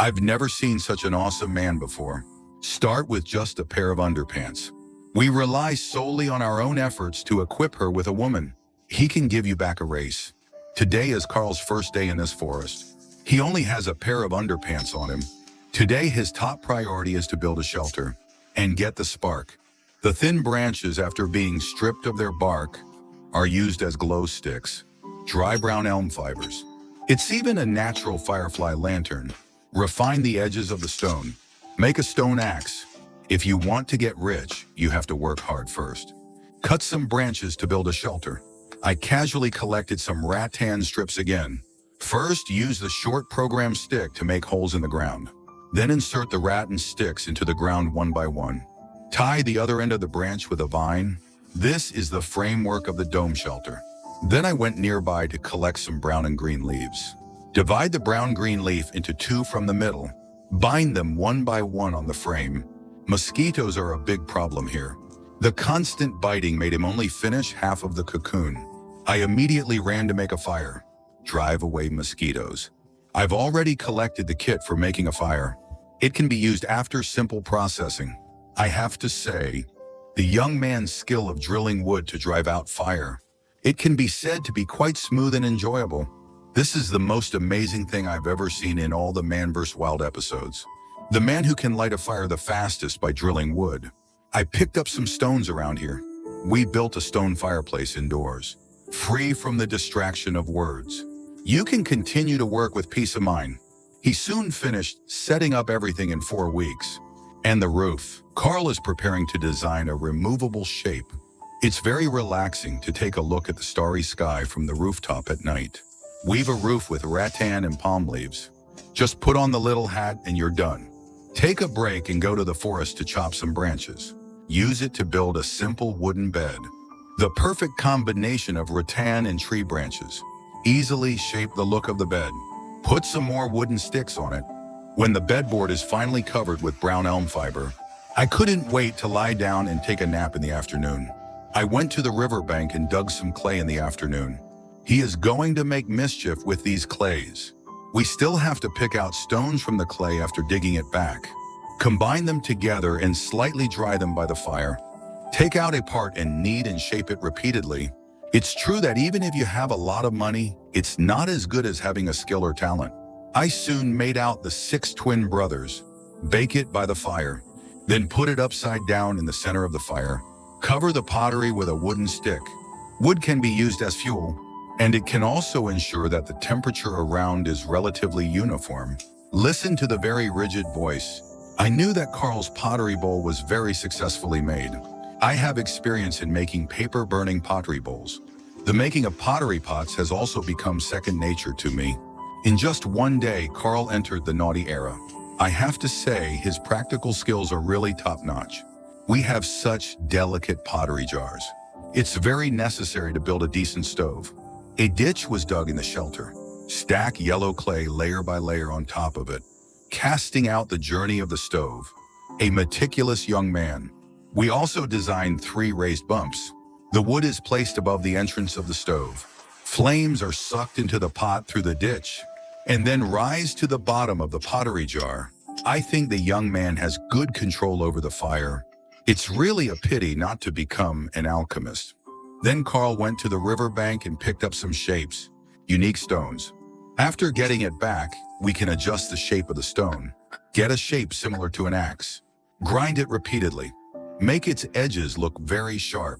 I've never seen such an awesome man before. Start with just a pair of underpants. We rely solely on our own efforts to equip her with a woman. He can give you back a race. Today is Carl's first day in this forest. He only has a pair of underpants on him. Today his top priority is to build a shelter and get the spark. The thin branches, after being stripped of their bark, are used as glow sticks, dry brown elm fibers. It's even a natural firefly lantern. Refine the edges of the stone. Make a stone axe. If you want to get rich, you have to work hard first. Cut some branches to build a shelter. I casually collected some rattan strips again. First, use the short program stick to make holes in the ground. Then insert the rattan sticks into the ground one by one. Tie the other end of the branch with a vine. This is the framework of the dome shelter. Then I went nearby to collect some brown and green leaves. Divide the brown-green leaf into two from the middle. Bind them one by one on the frame. Mosquitoes are a big problem here. The constant biting made him only finish half of the cocoon. I immediately ran to make a fire. Drive away mosquitoes. I've already collected the kit for making a fire. It can be used after simple processing. I have to say, the young man's skill of drilling wood to drive out fire, it can be said to be quite smooth and enjoyable. This is the most amazing thing I've ever seen in all the Man vs. Wild episodes. The man who can light a fire the fastest by drilling wood. I picked up some stones around here. We built a stone fireplace indoors, free from the distraction of words. You can continue to work with peace of mind. He soon finished setting up everything in 4 weeks. And the roof. Carl is preparing to design a removable shape. It's very relaxing to take a look at the starry sky from the rooftop at night. Weave a roof with rattan and palm leaves. Just put on the little hat and you're done. Take a break and go to the forest to chop some branches. Use it to build a simple wooden bed. The perfect combination of rattan and tree branches. Easily shape the look of the bed. Put some more wooden sticks on it. When the bedboard is finally covered with brown elm fiber, I couldn't wait to lie down and take a nap in the afternoon. I went to the riverbank and dug some clay in the afternoon. He is going to make mischief with these clays. We still have to pick out stones from the clay after digging it back. Combine them together and slightly dry them by the fire. Take out a part and knead and shape it repeatedly. It's true that even if you have a lot of money, it's not as good as having a skill or talent. I soon made out the 6 twin brothers. Bake it by the fire. Then put it upside down in the center of the fire. Cover the pottery with a wooden stick. Wood can be used as fuel, and it can also ensure that the temperature around is relatively uniform. Listen to the very rigid voice. I knew that Carl's pottery bowl was very successfully made. I have experience in making paper-burning pottery bowls. The making of pottery pots has also become second nature to me. In just one day, Carl entered the naughty era. I have to say, his practical skills are really top-notch. We have such delicate pottery jars. It's very necessary to build a decent stove. A ditch was dug in the shelter. Stack yellow clay layer by layer on top of it, casting out the journey of the stove. A meticulous young man. We also designed 3 raised bumps. The wood is placed above the entrance of the stove. Flames are sucked into the pot through the ditch, and then rise to the bottom of the pottery jar. I think the young man has good control over the fire. It's really a pity not to become an alchemist. Then Carl went to the riverbank and picked up some shapes, unique stones. After getting it back, we can adjust the shape of the stone. Get a shape similar to an axe. Grind it repeatedly. Make its edges look very sharp.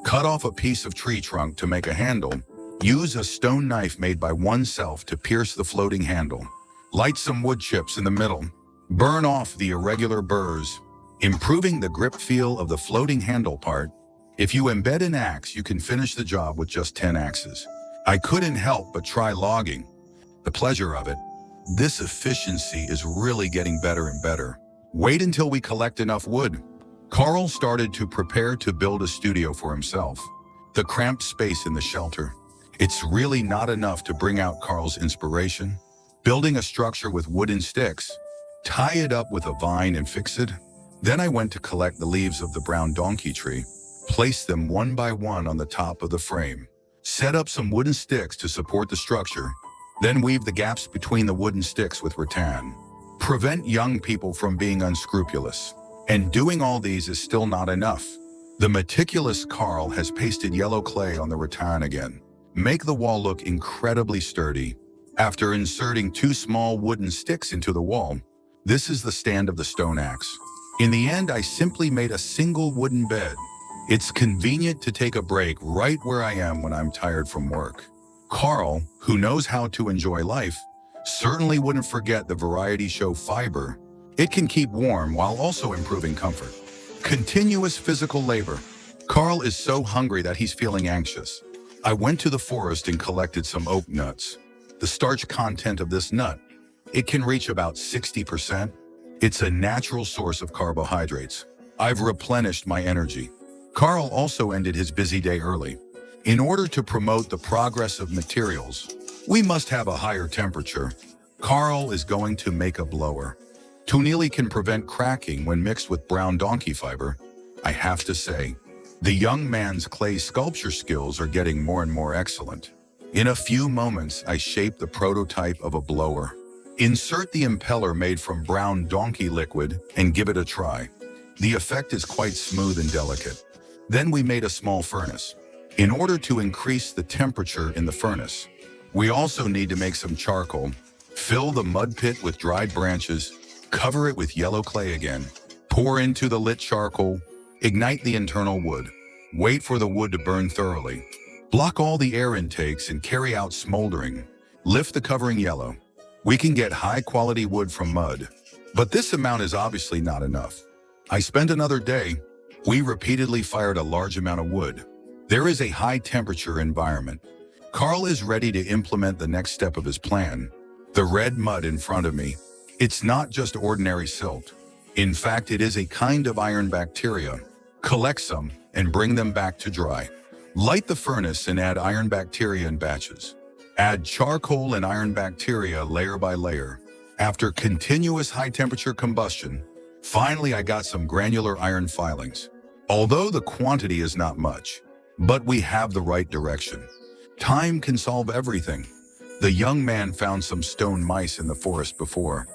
Cut off a piece of tree trunk to make a handle. Use a stone knife made by oneself to pierce the floating handle. Light some wood chips in the middle. Burn off the irregular burrs, improving the grip feel of the floating handle part. If you embed an axe, you can finish the job with just 10 axes. I couldn't help but try logging. The pleasure of it. This efficiency is really getting better and better. Wait until we collect enough wood. Carl started to prepare to build a studio for himself. The cramped space in the shelter. It's really not enough to bring out Carl's inspiration. Building a structure with wooden sticks. Tie it up with a vine and fix it. Then I went to collect the leaves of the brown donkey tree. Place them one by one on the top of the frame. Set up some wooden sticks to support the structure. Then weave the gaps between the wooden sticks with rattan. Prevent young people from being unscrupulous. And doing all these is still not enough. The meticulous Carl has pasted yellow clay on the rattan again. Make the wall look incredibly sturdy. After inserting 2 small wooden sticks into the wall, this is the stand of the stone axe. In the end, I simply made a single wooden bed. It's convenient to take a break right where I am when I'm tired from work. Carl, who knows how to enjoy life, certainly wouldn't forget the variety show fiber. It can keep warm while also improving comfort. Continuous physical labor. Carl is so hungry that he's feeling anxious. I went to the forest and collected some oak nuts. The starch content of this nut, it can reach about 60%. It's a natural source of carbohydrates. I've replenished my energy. Carl also ended his busy day early. In order to promote the progress of materials, we must have a higher temperature. Carl is going to make a blower. Tunili can prevent cracking when mixed with brown donkey fiber. I have to say, the young man's clay sculpture skills are getting more and more excellent. In a few moments, I shape the prototype of a blower. Insert the impeller made from brown donkey liquid and give it a try. The effect is quite smooth and delicate. Then we made a small furnace. In order to increase the temperature in the furnace, we also need to make some charcoal. Fill the mud pit with dried branches, cover it with yellow clay again, pour into the lit charcoal, ignite the internal wood, wait for the wood to burn thoroughly, block all the air intakes and carry out smoldering, lift the covering yellow. We can get high-quality wood from mud, but this amount is obviously not enough. I spent another day. We repeatedly fired a large amount of wood. There is a high-temperature environment. Carl is ready to implement the next step of his plan. The red mud in front of me. It's not just ordinary silt. In fact, it is a kind of iron bacteria. Collect some and bring them back to dry. Light the furnace and add iron bacteria in batches. Add charcoal and iron bacteria layer by layer. After continuous high-temperature combustion, finally I got some granular iron filings. Although the quantity is not much, but we have the right direction. Time can solve everything. The young man found some stone mice in the forest before.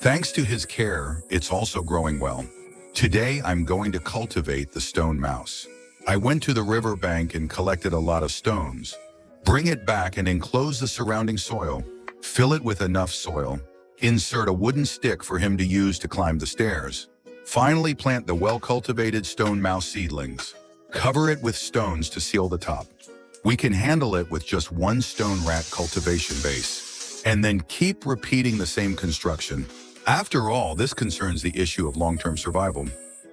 Thanks to his care, it's also growing well. Today, I'm going to cultivate the stone mouse. I went to the river bank and collected a lot of stones. Bring it back and enclose the surrounding soil. Fill it with enough soil. Insert a wooden stick for him to use to climb the stairs. Finally, plant the well-cultivated stone mouse seedlings. Cover it with stones to seal the top. We can handle it with just one stone rat cultivation base. And then keep repeating the same construction. After all, this concerns the issue of long-term survival.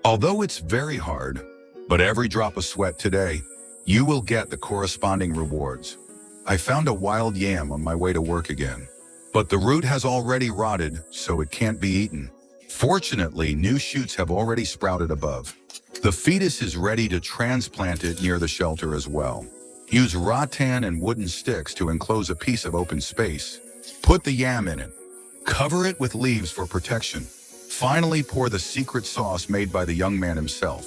Although it's very hard, but every drop of sweat today, you will get the corresponding rewards. I found a wild yam on my way to work again, but the root has already rotted, so it can't be eaten. Fortunately, new shoots have already sprouted above. The fetus is ready to transplant it near the shelter as well. Use rattan and wooden sticks to enclose a piece of open space. Put the yam in it. Cover it with leaves for protection. Finally, pour the secret sauce made by the young man himself.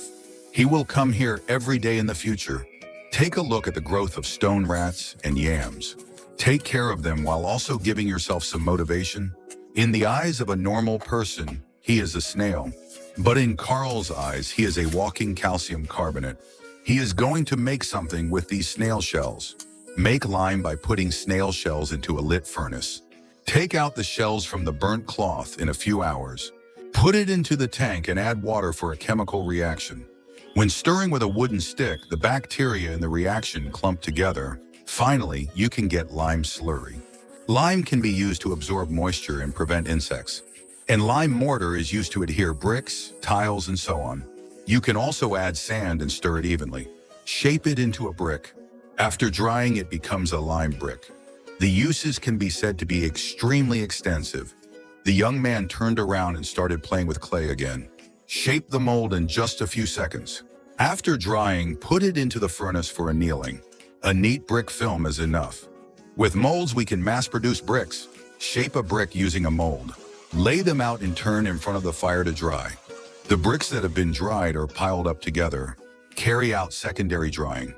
He will come here every day in the future. Take a look at the growth of stone rats and yams. Take care of them while also giving yourself some motivation. In the eyes of a normal person, he is a snail. But in Carl's eyes, he is a walking calcium carbonate. He is going to make something with these snail shells. Make lime by putting snail shells into a lit furnace. Take out the shells from the burnt cloth in a few hours. Put it into the tank and add water for a chemical reaction. When stirring with a wooden stick, the bacteria in the reaction clump together. Finally, you can get lime slurry. Lime can be used to absorb moisture and prevent insects. And lime mortar is used to adhere bricks, tiles, and so on. You can also add sand and stir it evenly. Shape it into a brick. After drying, it becomes a lime brick. The uses can be said to be extremely extensive. The young man turned around and started playing with clay again. Shape the mold in just a few seconds. After drying, put it into the furnace for annealing. A neat brick film is enough. With molds, we can mass-produce bricks. Shape a brick using a mold. Lay them out in turn in front of the fire to dry. The bricks that have been dried are piled up together. Carry out secondary drying.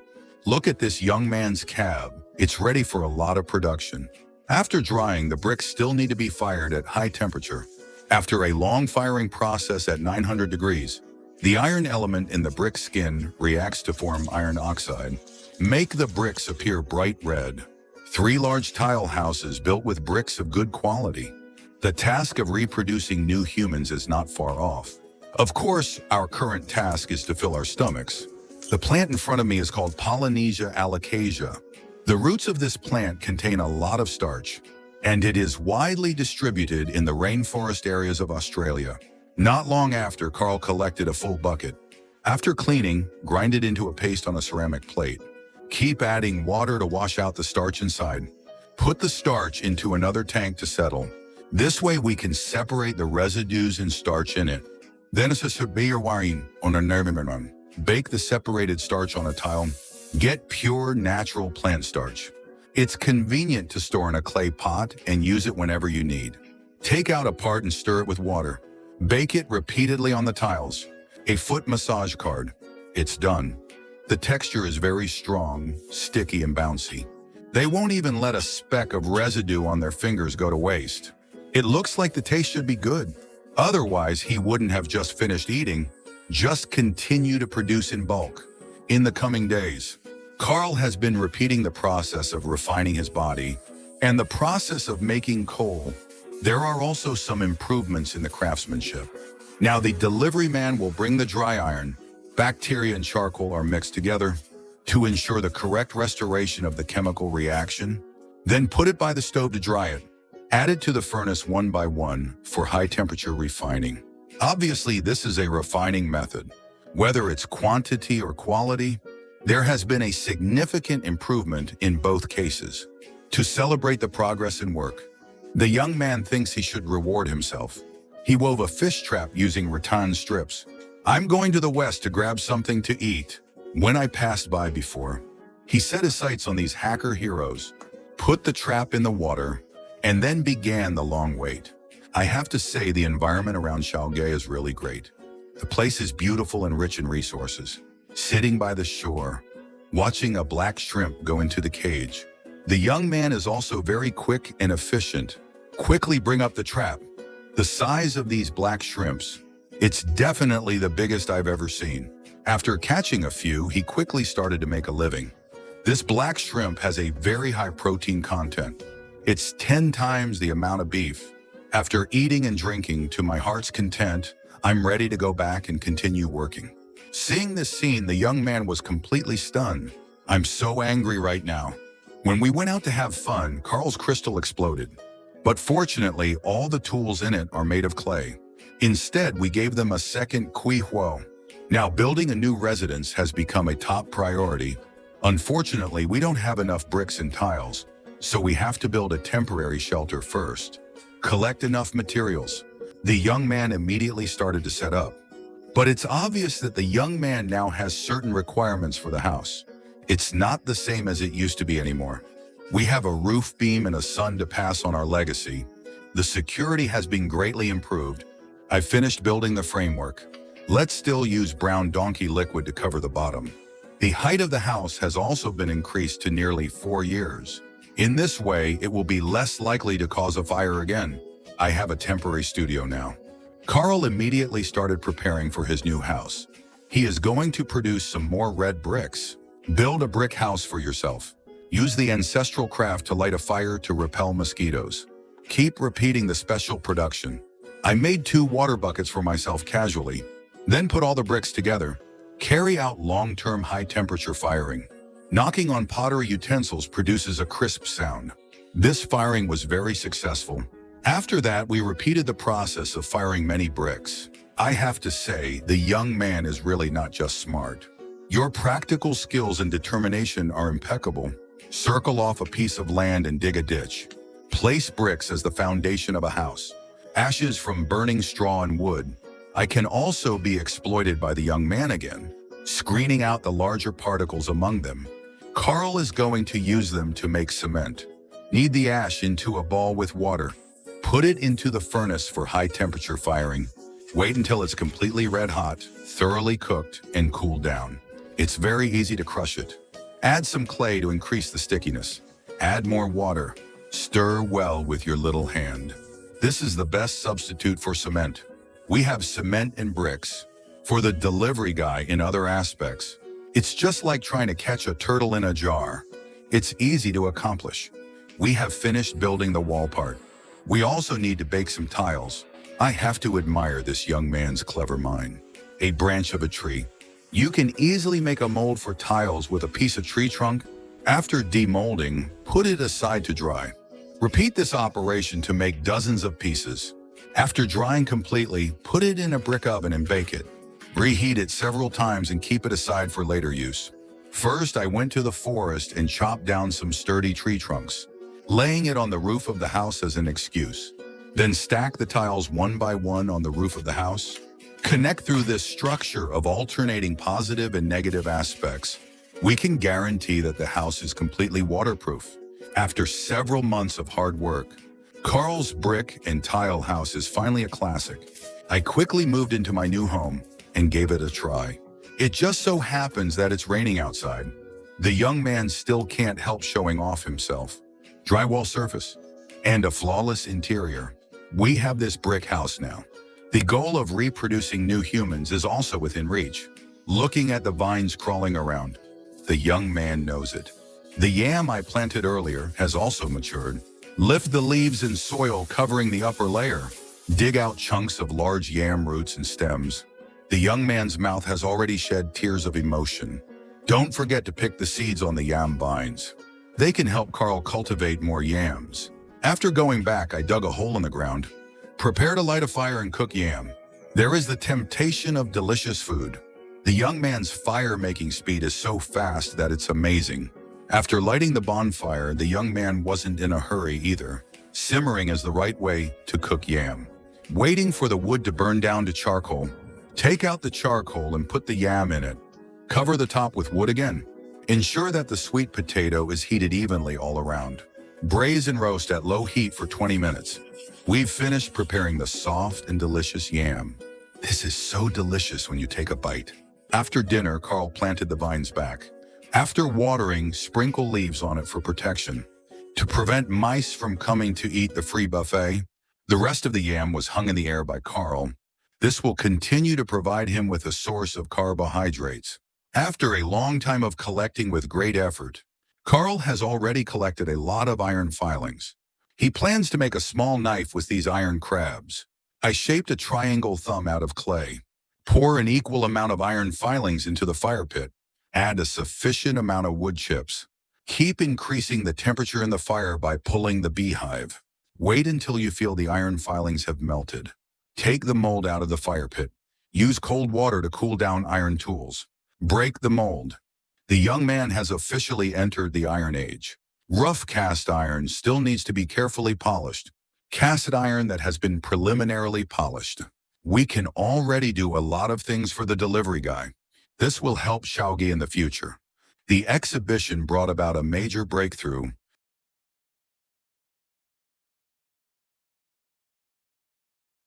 Look at this young man's cab. It's ready for a lot of production. After drying, the bricks still need to be fired at high temperature. After a long firing process at 900 degrees, the iron element in the brick skin reacts to form iron oxide. Make the bricks appear bright red. 3 large tile houses built with bricks of good quality. The task of reproducing new humans is not far off. Of course, our current task is to fill our stomachs. The plant in front of me is called Polynesia alocasia. The roots of this plant contain a lot of starch, and it is widely distributed in the rainforest areas of Australia. Not long after, Carl collected a full bucket. After cleaning, grind it into a paste on a ceramic plate. Keep adding water to wash out the starch inside. Put the starch into another tank to settle. This way we can separate the residues and starch in it. Then bake the separated starch on a tile. Get pure natural plant starch. It's convenient to store in a clay pot and use it whenever you need. Take out a part and stir it with water. Bake it repeatedly on the tiles. A foot massage card. It's done. The texture is very strong, sticky, and bouncy. They won't even let a speck of residue on their fingers go to waste. It looks like the taste should be good. Otherwise, he wouldn't have just finished eating. Just continue to produce in bulk. In the coming days, Carl has been repeating the process of refining his body and the process of making coal. There are also some improvements in the craftsmanship. Now the delivery man will bring the dry iron. Bacteria and charcoal are mixed together to ensure the correct restoration of the chemical reaction. Then put it by the stove to dry it. Add it to the furnace one by one for high temperature refining. Obviously, this is a refining method. Whether it's quantity or quality, there has been a significant improvement in both cases. To celebrate the progress in work, the young man thinks he should reward himself. He wove a fish trap using rattan strips. I'm going to the west to grab something to eat. When I passed by before, he set his sights on these hacker heroes, put the trap in the water, and then began the long wait. I have to say the environment around Shaogay is really great. The place is beautiful and rich in resources. Sitting by the shore, watching a black shrimp go into the cage. The young man is also very quick and efficient. Quickly bring up the trap. The size of these black shrimps, it's definitely the biggest I've ever seen. After catching a few, he quickly started to make a living. This black shrimp has a very high protein content. It's 10 times the amount of beef. After eating and drinking to my heart's content, I'm ready to go back and continue working. Seeing this scene, the young man was completely stunned. I'm so angry right now. When we went out to have fun, Carl's crystal exploded. But fortunately, all the tools in it are made of clay. Instead, we gave them a second Kui Huo. Now, building a new residence has become a top priority. Unfortunately, we don't have enough bricks and tiles, so we have to build a temporary shelter first. Collect enough materials. The young man immediately started to set up. But it's obvious that the young man now has certain requirements for the house. It's not the same as it used to be anymore. We have a roof beam and a sun to pass on our legacy. The security has been greatly improved. I finished building the framework. Let's still use brown donkey liquid to cover the bottom. The height of the house has also been increased to nearly 4 years. In this way, it will be less likely to cause a fire again. I have a temporary studio now. Carl immediately started preparing for his new house. He is going to produce some more red bricks. Build a brick house for yourself. Use the ancestral craft to light a fire to repel mosquitoes. Keep repeating the special production. I made 2 water buckets for myself casually. Then put all the bricks together. Carry out long-term high-temperature firing. Knocking on pottery utensils produces a crisp sound. This firing was very successful. After that, we repeated the process of firing many bricks. I have to say, the young man is really not just smart. Your practical skills and determination are impeccable. Circle off a piece of land and dig a ditch. Place bricks as the foundation of a house. Ashes from burning straw and wood. I can also be exploited by the young man again, screening out the larger particles among them. Carl is going to use them to make cement. Knead the ash into a ball with water. Put it into the furnace for high temperature firing. Wait until it's completely red hot, thoroughly cooked, and cooled down. It's very easy to crush it. Add some clay to increase the stickiness. Add more water. Stir well with your little hand. This is the best substitute for cement. We have cement and bricks. For the delivery guy in other aspects, it's just like trying to catch a turtle in a jar. It's easy to accomplish. We have finished building the wall part. We also need to bake some tiles. I have to admire this young man's clever mind. A branch of a tree. You can easily make a mold for tiles with a piece of tree trunk. After demolding, put it aside to dry. Repeat this operation to make dozens of pieces. After drying completely, put it in a brick oven and bake it. Reheat it several times and keep it aside for later use. First, I went to the forest and chopped down some sturdy tree trunks, laying it on the roof of the house as an excuse. Then stack the tiles one by one on the roof of the house. Connect through this structure of alternating positive and negative aspects. We can guarantee that the house is completely waterproof. After several months of hard work, Carl's brick and tile house is finally a classic. I quickly moved into my new home and gave it a try. It just so happens that it's raining outside. The young man still can't help showing off himself. Drywall surface and a flawless interior. We have this brick house now. The goal of reproducing new humans is also within reach. Looking at the vines crawling around, the young man knows it. The yam I planted earlier has also matured. Lift the leaves and soil covering the upper layer. Dig out chunks of large yam roots and stems. The young man's mouth has already shed tears of emotion. Don't forget to pick the seeds on the yam vines. They can help Carl cultivate more yams. After going back, I dug a hole in the ground. Prepare to light a fire and cook yam. There is the temptation of delicious food. The young man's fire-making speed is so fast that it's amazing. After lighting the bonfire, the young man wasn't in a hurry either. Simmering is the right way to cook yam. Waiting for the wood to burn down to charcoal. Take out the charcoal and put the yam in it. Cover the top with wood again. Ensure that the sweet potato is heated evenly all around. Braise and roast at low heat for 20 minutes. We've finished preparing the soft and delicious yam. This is so delicious when you take a bite. After dinner, Carl planted the vines back. After watering, sprinkle leaves on it for protection. To prevent mice from coming to eat the free buffet, the rest of the yam was hung in the air by Carl. This will continue to provide him with a source of carbohydrates. After a long time of collecting with great effort, Carl has already collected a lot of iron filings. He plans to make a small knife with these iron crabs. I shaped a triangle thumb out of clay. Pour an equal amount of iron filings into the fire pit. Add a sufficient amount of wood chips. Keep increasing the temperature in the fire by pulling the beehive. Wait until you feel the iron filings have melted. Take the mold out of the fire pit. Use cold water to cool down iron tools. Break the mold. The young man has officially entered the Iron Age. Rough cast iron still needs to be carefully polished. Cast iron that has been preliminarily polished. We can already do a lot of things for the delivery guy. This will help Xiaogi in the future. The exhibition brought about a major breakthrough